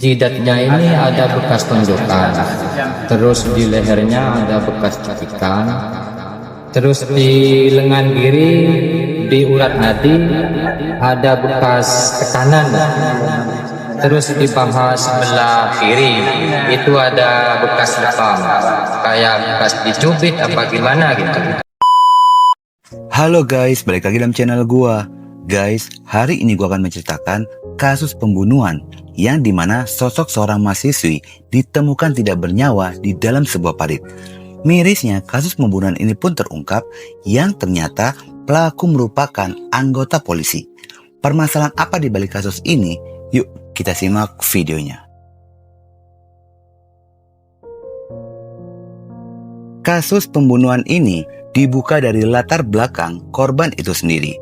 Jidatnya ini ada bekas tonjokan, terus di lehernya ada bekas cakikan, terus di lengan kiri di urat nadi ada bekas tekanan, terus di paha sebelah kiri itu ada bekas lebam, kayak bekas dicubit apa gimana gitu. Halo guys, balik lagi dalam channel gua. Guys, hari ini gua akan menceritakan kasus pembunuhan yang dimana sosok seorang mahasiswi ditemukan tidak bernyawa di dalam sebuah parit. Mirisnya, kasus pembunuhan ini pun terungkap yang ternyata pelaku merupakan anggota polisi. Permasalahan apa di balik kasus ini? Yuk kita simak videonya. Kasus pembunuhan ini dibuka dari latar belakang korban itu sendiri.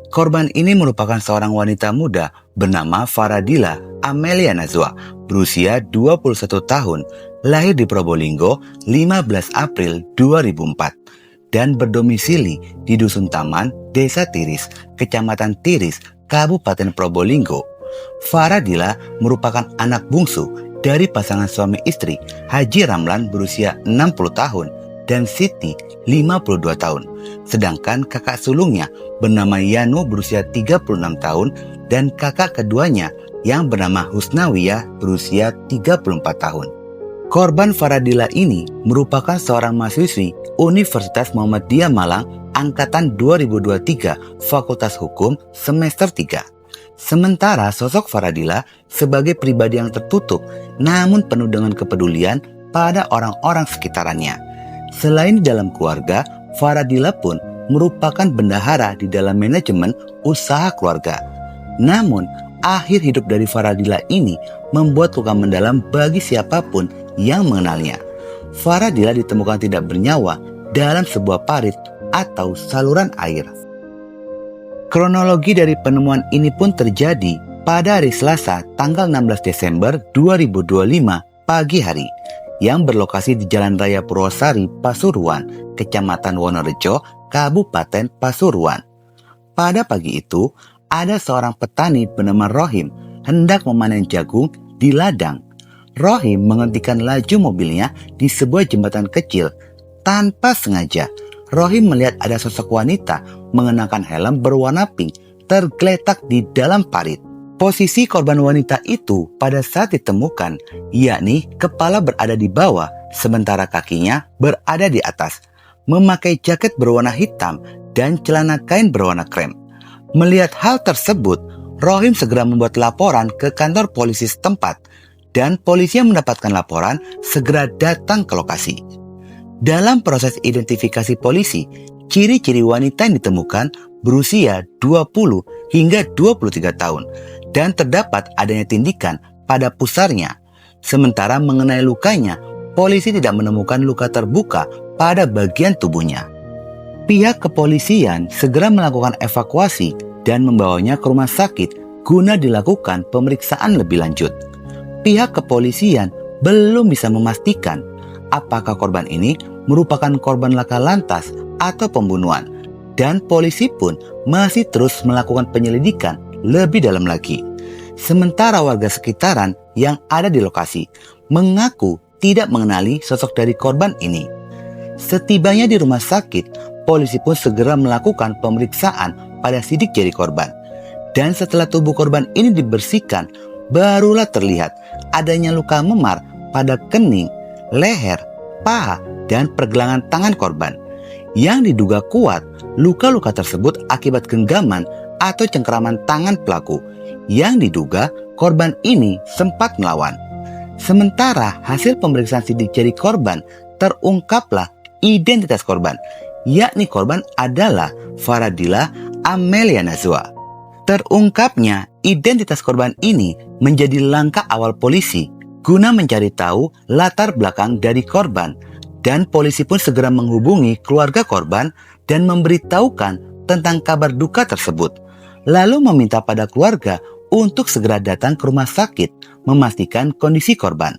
Korban ini merupakan seorang wanita muda bernama Faradila Amelia Nazwa, berusia 21 tahun, lahir di Probolinggo 15 April 2004, dan berdomisili di Dusun Taman, Desa Tiris, Kecamatan Tiris, Kabupaten Probolinggo. Faradila merupakan anak bungsu dari pasangan suami istri Haji Ramlan berusia 60 tahun dan Siti 52 tahun. Sedangkan kakak sulungnya bernama Yano berusia 36 tahun dan kakak keduanya yang bernama Husnawiyah berusia 34 tahun. Korban Faradila ini merupakan seorang mahasiswi Universitas Muhammadiyah Malang angkatan 2023 Fakultas Hukum semester 3. Sementara sosok Faradila sebagai pribadi yang tertutup namun penuh dengan kepedulian pada orang-orang sekitarannya. Selain di dalam keluarga, Faradila pun merupakan bendahara di dalam manajemen usaha keluarga. Namun, akhir hidup dari Faradila ini membuat luka mendalam bagi siapapun yang mengenalnya. Faradila ditemukan tidak bernyawa dalam sebuah parit atau saluran air. Kronologi dari penemuan ini pun terjadi pada hari Selasa tanggal 16 Desember 2025 pagi hari, yang berlokasi di Jalan Raya Purwosari, Pasuruan, Kecamatan Wonorejo, Kabupaten Pasuruan. Pada pagi itu, ada seorang petani bernama Rohim hendak memanen jagung di ladang. Rohim menghentikan laju mobilnya di sebuah jembatan kecil. Tanpa sengaja, Rohim melihat ada sosok wanita mengenakan helm berwarna pink tergeletak di dalam parit. Posisi korban wanita itu pada saat ditemukan, yakni kepala berada di bawah, sementara kakinya berada di atas, memakai jaket berwarna hitam dan celana kain berwarna krem. Melihat hal tersebut, Rohim segera membuat laporan ke kantor polisi setempat, dan polisi yang mendapatkan laporan segera datang ke lokasi. Dalam proses identifikasi polisi, ciri-ciri wanita yang ditemukan berusia 20 hingga 23 tahun, dan terdapat adanya tindikan pada pusarnya. Sementara mengenai lukanya, polisi tidak menemukan luka terbuka pada bagian tubuhnya. Pihak kepolisian segera melakukan evakuasi dan membawanya ke rumah sakit guna dilakukan pemeriksaan lebih lanjut. Pihak kepolisian belum bisa memastikan apakah korban ini merupakan korban laka lantas atau pembunuhan, dan polisi pun masih terus melakukan penyelidikan lebih dalam lagi. Sementara warga sekitaran yang ada di lokasi mengaku tidak mengenali sosok dari korban ini. Setibanya di rumah sakit, polisi pun segera melakukan pemeriksaan pada sidik jari korban. Dan setelah tubuh korban ini dibersihkan, barulah terlihat adanya luka memar pada kening, leher, paha, dan pergelangan tangan korban. Yang diduga kuat, luka-luka tersebut akibat genggaman atau cengkeraman tangan pelaku, yang diduga korban ini sempat melawan. Sementara hasil pemeriksaan sidik jari korban, terungkaplah identitas korban, yakni korban adalah Faradila Amelia Nazwa. Terungkapnya identitas korban ini menjadi langkah awal polisi guna mencari tahu latar belakang dari korban, dan polisi pun segera menghubungi keluarga korban dan memberitahukan tentang kabar duka tersebut, lalu meminta pada keluarga untuk segera datang ke rumah sakit memastikan kondisi korban.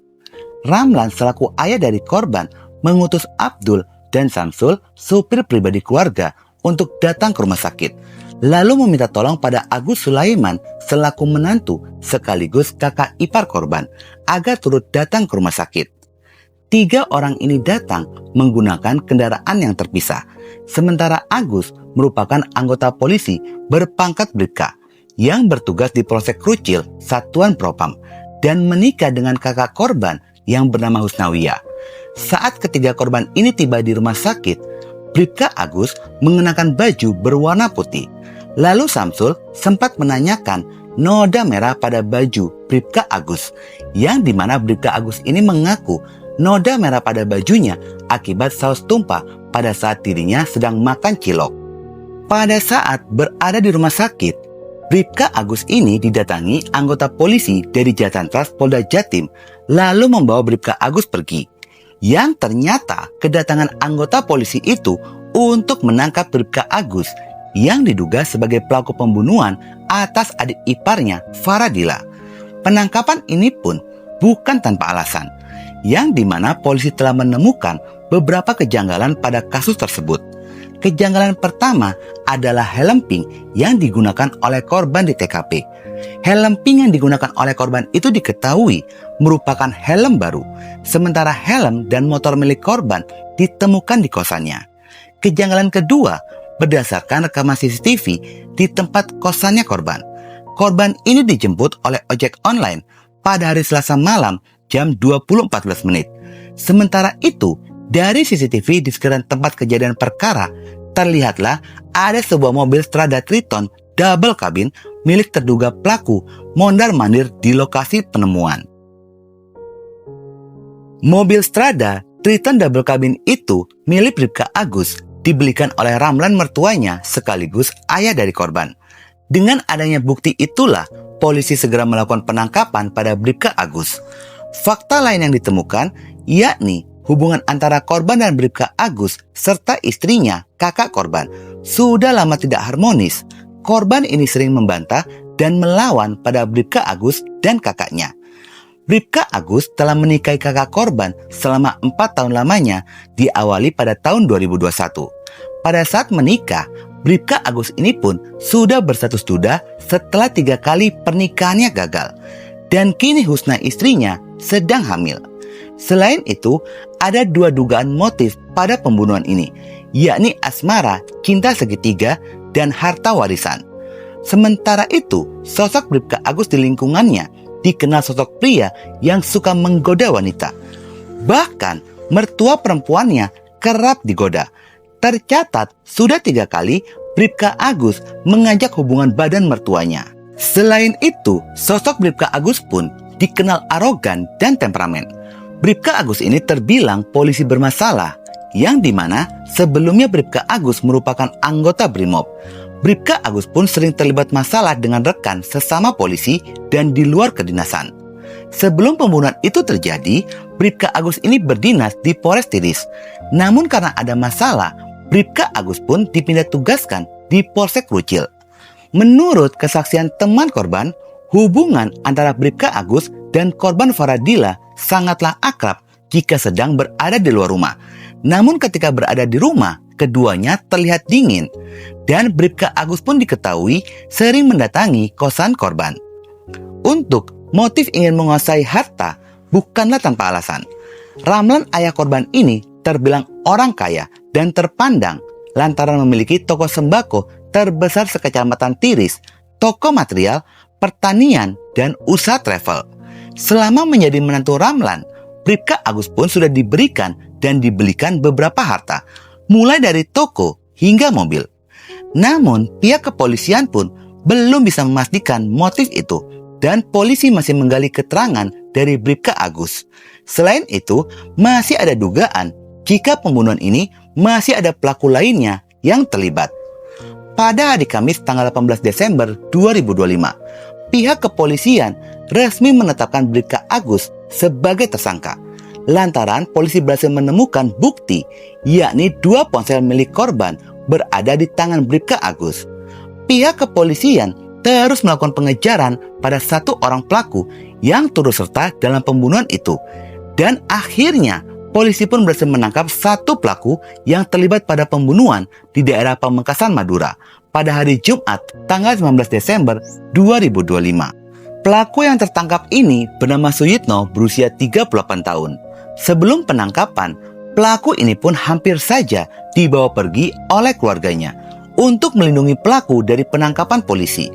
Ramlan selaku ayah dari korban mengutus Abdul dan Samsul, supir pribadi keluarga, untuk datang ke rumah sakit. lalu meminta tolong pada Agus Sulaiman selaku menantu sekaligus kakak ipar korban agar turut datang ke rumah sakit. 3 orang ini datang menggunakan kendaraan yang terpisah, sementara Agus merupakan anggota polisi berpangkat Bribka yang bertugas di Polsek Krucil, Satuan Propam, dan menikah dengan kakak korban yang bernama Husnawiyah. Saat ketiga korban ini tiba di rumah sakit, Bribka Agus mengenakan baju berwarna putih. Lalu Samsul sempat menanyakan noda merah pada baju Bribka Agus, yang dimana Bribka Agus ini mengaku noda merah pada bajunya akibat saus tumpah pada saat dirinya sedang makan cilok. Pada saat berada di rumah sakit, Bribka Agus ini didatangi anggota polisi dari Jatantras Polda Jatim, lalu membawa Bribka Agus pergi. Yang ternyata kedatangan anggota polisi itu untuk menangkap Bribka Agus yang diduga sebagai pelaku pembunuhan atas adik iparnya, Faradila. Penangkapan ini pun bukan tanpa alasan, yang dimana polisi telah menemukan beberapa kejanggalan pada kasus tersebut. Kejanggalan pertama adalah helm pink yang digunakan oleh korban di TKP. Helm pink yang digunakan oleh korban itu diketahui merupakan helm baru, sementara helm dan motor milik korban ditemukan di kosannya. Kejanggalan kedua berdasarkan rekaman CCTV di tempat kosannya korban. Korban ini dijemput oleh ojek online pada hari Selasa malam jam 20.14 menit. Sementara itu, dari CCTV di sekitaran tempat kejadian perkara, terlihatlah ada sebuah mobil Strada Triton double kabin milik terduga pelaku mondar-mandir di lokasi penemuan. Mobil Strada Triton double kabin itu milik Bribka Agus dibelikan oleh Ramlan mertuanya sekaligus ayah dari korban. Dengan adanya bukti itulah polisi segera melakukan penangkapan pada Bribka Agus. Fakta lain yang ditemukan yakni hubungan antara korban dan Bribka Agus serta istrinya, kakak korban, sudah lama tidak harmonis. Korban ini sering membantah dan melawan pada Bribka Agus dan kakaknya. Bribka Agus telah menikahi kakak korban selama 4 tahun lamanya, diawali pada tahun 2021. Pada saat menikah, Bribka Agus ini pun sudah berstatus duda setelah 3 kali pernikahannya gagal. Dan kini Husna istrinya sedang hamil. Selain itu, ada 2 dugaan motif pada pembunuhan ini, yakni asmara, cinta segitiga, dan harta warisan. Sementara itu, sosok Bribka Agus di lingkungannya dikenal sosok pria yang suka menggoda wanita. Bahkan, mertua perempuannya kerap digoda. Tercatat, sudah 3 kali Bribka Agus mengajak hubungan badan mertuanya. Selain itu, sosok Bribka Agus pun dikenal arogan dan temperamen. Bribka Agus ini terbilang polisi bermasalah, yang dimana sebelumnya Bribka Agus merupakan anggota Brimob. Bribka Agus pun sering terlibat masalah dengan rekan sesama polisi dan di luar kedinasan. Sebelum pembunuhan itu terjadi, Bribka Agus ini berdinas di Polres Tiris. Namun karena ada masalah, Bribka Agus pun dipindah tugaskan di Polsek Krucil. Menurut kesaksian teman korban, hubungan antara Bribka Agus dan korban Faradila sangatlah akrab jika sedang berada di luar rumah. Namun ketika berada di rumah, keduanya terlihat dingin. Dan Bribka Agus pun diketahui sering mendatangi kosan korban. Untuk motif ingin menguasai harta bukanlah tanpa alasan. Ramlan ayah korban ini terbilang orang kaya dan terpandang lantaran memiliki toko sembako terbesar sekecamatan Tiris, toko material, pertanian, dan usaha travel. Selama menjadi menantu Ramlan, Bribka Agus pun sudah diberikan dan dibelikan beberapa harta, mulai dari toko hingga mobil. Namun, pihak kepolisian pun belum bisa memastikan motif itu, dan polisi masih menggali keterangan dari Bribka Agus. Selain itu, masih ada dugaan jika pembunuhan ini masih ada pelaku lainnya yang terlibat. Pada hari Kamis tanggal 18 Desember 2025, pihak kepolisian resmi menetapkan Bribka Agus sebagai tersangka. Lantaran polisi berhasil menemukan bukti, yakni 2 ponsel milik korban berada di tangan Bribka Agus. Pihak kepolisian terus melakukan pengejaran pada 1 orang pelaku yang turut serta dalam pembunuhan itu. Dan akhirnya polisi pun berhasil menangkap 1 pelaku yang terlibat pada pembunuhan di daerah Pamekasan, Madura pada hari Jumat tanggal 19 Desember 2025. Pelaku yang tertangkap ini bernama Suyitno berusia 38 tahun. Sebelum penangkapan, pelaku ini pun hampir saja dibawa pergi oleh keluarganya untuk melindungi pelaku dari penangkapan polisi.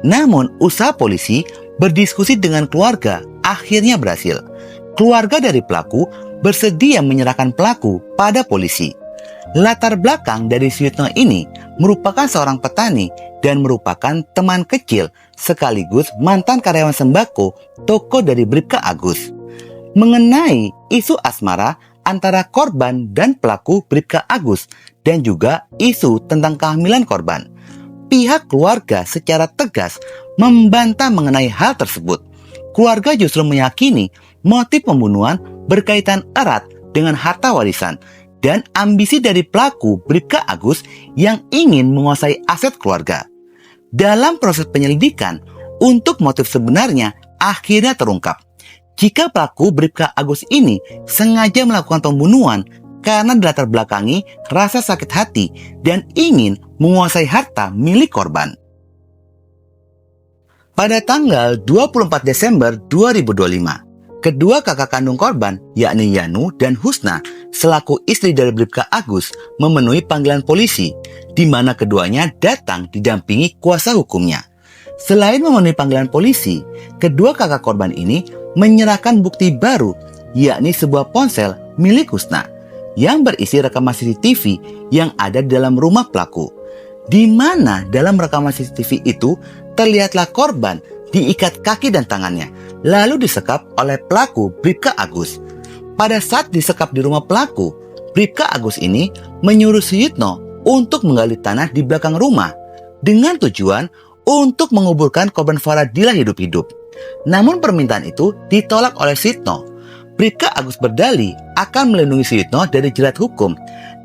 Namun, usaha polisi berdiskusi dengan keluarga akhirnya berhasil. Keluarga dari pelaku bersedia menyerahkan pelaku pada polisi. Latar belakang dari Suyitno ini merupakan seorang petani dan merupakan teman kecil sekaligus mantan karyawan sembako toko dari Bribka Agus. Mengenai isu asmara antara korban dan pelaku Bribka Agus dan juga isu tentang kehamilan korban, pihak keluarga secara tegas membantah mengenai hal tersebut. Keluarga justru meyakini motif pembunuhan berkaitan erat dengan harta warisan dan ambisi dari pelaku Bribka Agus yang ingin menguasai aset keluarga. Dalam proses penyelidikan, untuk motif sebenarnya akhirnya terungkap. Jika pelaku Bribka Agus ini sengaja melakukan pembunuhan karena dilatar belakangi rasa sakit hati dan ingin menguasai harta milik korban. Pada tanggal 24 Desember 2025, kedua kakak kandung korban, yakni Yanu dan Husna, selaku istri dari Bribka Agus, memenuhi panggilan polisi, di mana keduanya datang didampingi kuasa hukumnya. Selain memenuhi panggilan polisi, kedua kakak korban ini menyerahkan bukti baru, yakni sebuah ponsel milik Husna, yang berisi rekaman CCTV yang ada di dalam rumah pelaku. Di mana dalam rekaman CCTV itu terlihatlah korban diikat kaki dan tangannya, lalu disekap oleh pelaku Bribka Agus. Pada saat disekap di rumah pelaku, Bribka Agus ini menyuruh Suyitno untuk menggali tanah di belakang rumah dengan tujuan untuk menguburkan korban Faradila hidup-hidup. Namun permintaan itu ditolak oleh Suyitno. Bribka Agus berdalih akan melindungi Suyitno dari jerat hukum,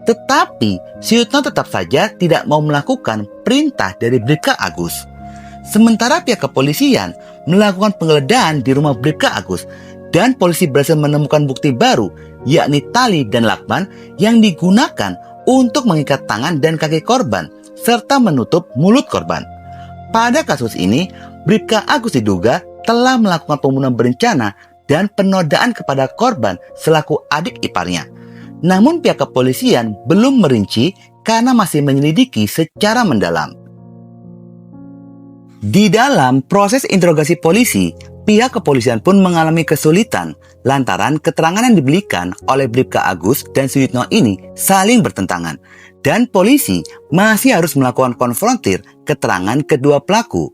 tetapi Suyitno tetap saja tidak mau melakukan perintah dari Bribka Agus. Sementara pihak kepolisian melakukan penggeledahan di rumah Bribka Agus dan polisi berhasil menemukan bukti baru, yakni tali dan lakban yang digunakan untuk mengikat tangan dan kaki korban serta menutup mulut korban. Pada kasus ini, Bribka Agus diduga telah melakukan pembunuhan berencana dan penodaan kepada korban selaku adik iparnya. Namun pihak kepolisian belum merinci karena masih menyelidiki secara mendalam. Di dalam proses interogasi polisi, pihak kepolisian pun mengalami kesulitan lantaran keterangan yang diberikan oleh Bribka Agus dan Suyitno ini saling bertentangan, dan polisi masih harus melakukan konfrontir keterangan kedua pelaku.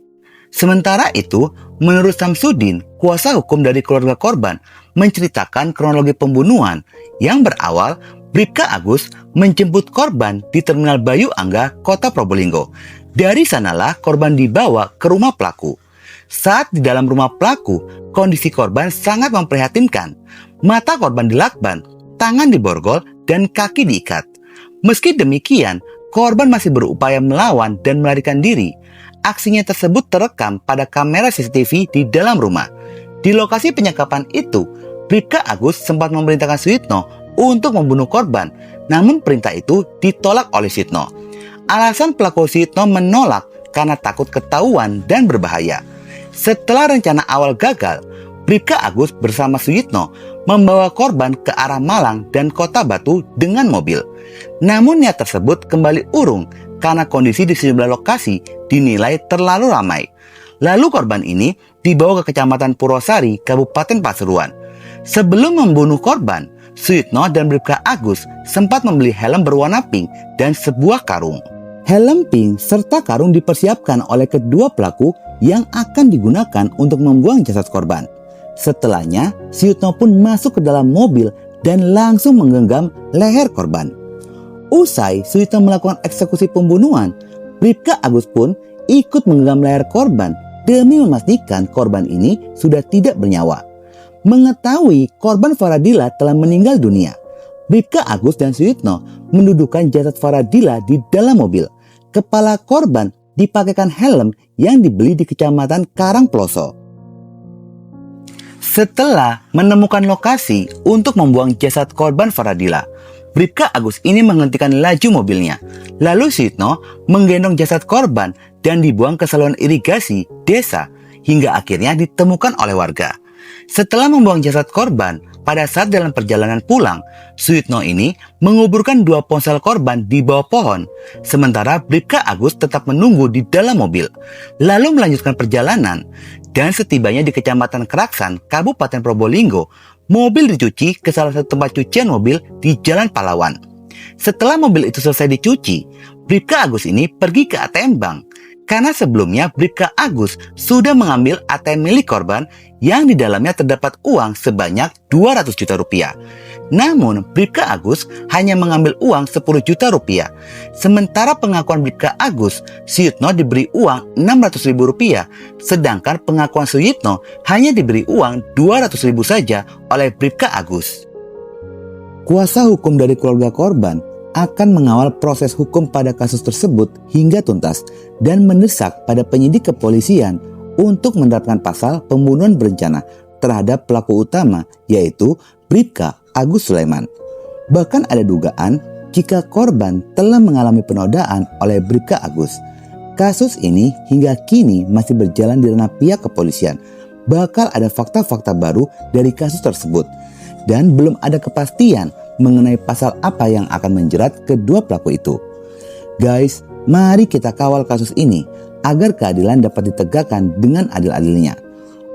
Sementara itu, menurut Samsudin, kuasa hukum dari keluarga korban, menceritakan kronologi pembunuhan yang berawal Bribka Agus menjemput korban di Terminal Bayu Angga, Kota Probolinggo. Dari sanalah korban dibawa ke rumah pelaku. Saat di dalam rumah pelaku, kondisi korban sangat memprihatinkan. Mata korban dilakban, tangan diborgol, dan kaki diikat. Meski demikian, korban masih berupaya melawan dan melarikan diri. Aksinya tersebut terekam pada kamera CCTV di dalam rumah. Di lokasi penyekapan itu, Bribka Agus sempat memerintahkan Suyitno untuk membunuh korban, namun perintah itu ditolak oleh Suyitno. Alasan pelaku Suyitno menolak karena takut ketahuan dan berbahaya. Setelah rencana awal gagal, Bribka Agus bersama Suyitno membawa korban ke arah Malang dan Kota Batu dengan mobil. Namun niat tersebut kembali urung karena kondisi di sejumlah lokasi dinilai terlalu ramai. Lalu korban ini dibawa ke Kecamatan Purwosari, Kabupaten Pasuruan. Sebelum membunuh korban, Suyitno dan Bribka Agus sempat membeli helm berwarna pink dan sebuah karung. Helm pink serta karung dipersiapkan oleh kedua pelaku yang akan digunakan untuk membuang jasad korban. Setelahnya, Suyitno pun masuk ke dalam mobil dan langsung menggenggam leher korban. Usai Suyitno melakukan eksekusi pembunuhan, Bribka Agus pun ikut menggenggam leher korban demi memastikan korban ini sudah tidak bernyawa. Mengetahui korban Faradila telah meninggal dunia, Bribka Agus dan Suyitno mendudukan jasad Faradila di dalam mobil. Kepala korban dipakaikan helm yang dibeli di Kecamatan Karangploso. Setelah menemukan lokasi untuk membuang jasad korban Faradila, Bribka Agus ini menghentikan laju mobilnya. Lalu Suyitno menggendong jasad korban dan dibuang ke saluran irigasi desa hingga akhirnya ditemukan oleh warga. Setelah membuang jasad korban, pada saat dalam perjalanan pulang, Suyitno ini menguburkan 2 ponsel korban di bawah pohon. Sementara Bribka Agus tetap menunggu di dalam mobil, lalu melanjutkan perjalanan. Dan setibanya di Kecamatan Keraksan, Kabupaten Probolinggo, mobil dicuci ke salah satu tempat cucian mobil di Jalan Pahlawan. Setelah mobil itu selesai dicuci, Bribka Agus ini pergi ke ATM Bank. Karena sebelumnya Bribka Agus sudah mengambil ATM milik korban yang di dalamnya terdapat uang sebanyak 200 juta rupiah. Namun Bribka Agus hanya mengambil uang 10 juta rupiah. Sementara pengakuan Bribka Agus, Suyitno diberi uang 600 ribu rupiah. Sedangkan pengakuan Suyitno hanya diberi uang 200 ribu saja oleh Bribka Agus. Kuasa hukum dari keluarga korban akan mengawal proses hukum pada kasus tersebut hingga tuntas dan mendesak pada penyidik kepolisian untuk menerapkan pasal pembunuhan berencana terhadap pelaku utama, yaitu Bribka Agus Sulaiman. Bahkan ada dugaan jika korban telah mengalami penodaan oleh Bribka Agus. Kasus ini hingga kini masih berjalan di ranah pihak kepolisian. Bakal ada fakta-fakta baru dari kasus tersebut dan belum ada kepastian mengenai pasal apa yang akan menjerat kedua pelaku itu. Guys, mari kita kawal kasus ini agar keadilan dapat ditegakkan dengan adil-adilnya.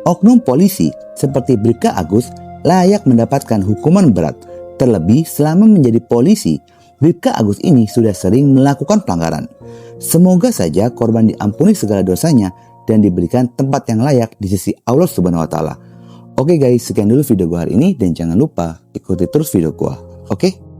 Oknum polisi seperti Bribka Agus layak mendapatkan hukuman berat. Terlebih selama menjadi polisi, Bribka Agus ini sudah sering melakukan pelanggaran. Semoga saja korban diampuni segala dosanya dan diberikan tempat yang layak di sisi Allah Subhanahu wa Ta'ala. Oke guys, sekian dulu video gua hari ini dan jangan lupa ikuti terus video gua. Oke?